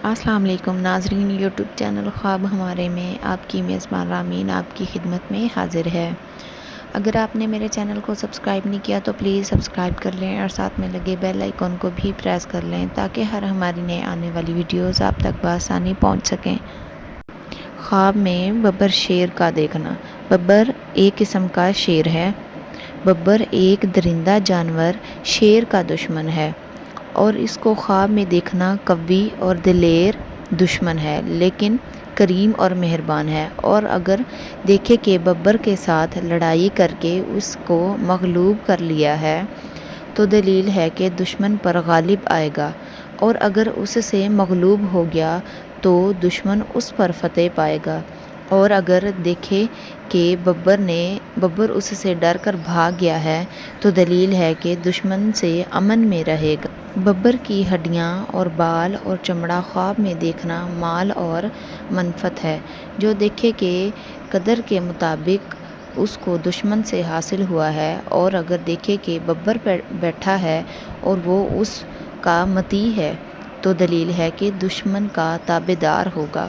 السلام علیکم ناظرین، یوٹیوب چینل خواب ہمارے میں آپ کی میزبان رامین آپ کی خدمت میں حاضر ہے۔ اگر آپ نے میرے چینل کو سبسکرائب نہیں کیا تو پلیز سبسکرائب کر لیں اور ساتھ میں لگے بیل آئیکن کو بھی پریس کر لیں تاکہ ہر ہماری نئے آنے والی ویڈیوز آپ تک بآسانی پہنچ سکیں۔ خواب میں ببر شیر کا دیکھنا۔ ببر ایک قسم کا شیر ہے۔ ببر ایک درندہ جانور شیر کا دشمن ہے اور اس کو خواب میں دیکھنا قوی اور دلیر دشمن ہے، لیکن کریم اور مہربان ہے، اور اگر دیکھے کہ ببر کے ساتھ لڑائی کر کے اس کو مغلوب کر لیا ہے تو دلیل ہے کہ دشمن پر غالب آئے گا، اور اگر اس سے مغلوب ہو گیا تو دشمن اس پر فتح پائے گا، اور اگر دیکھے کہ ببر اس سے ڈر کر بھاگ گیا ہے تو دلیل ہے کہ دشمن سے امن میں رہے گا۔ ببر کی ہڈیاں اور بال اور چمڑا خواب میں دیکھنا مال اور منفعت ہے۔ جو دیکھے کہ قدر کے مطابق اس کو دشمن سے حاصل ہوا ہے، اور اگر دیکھے کہ ببر بیٹھا ہے اور وہ اس کا مطیع ہے تو دلیل ہے کہ دشمن کا تابع دار ہوگا۔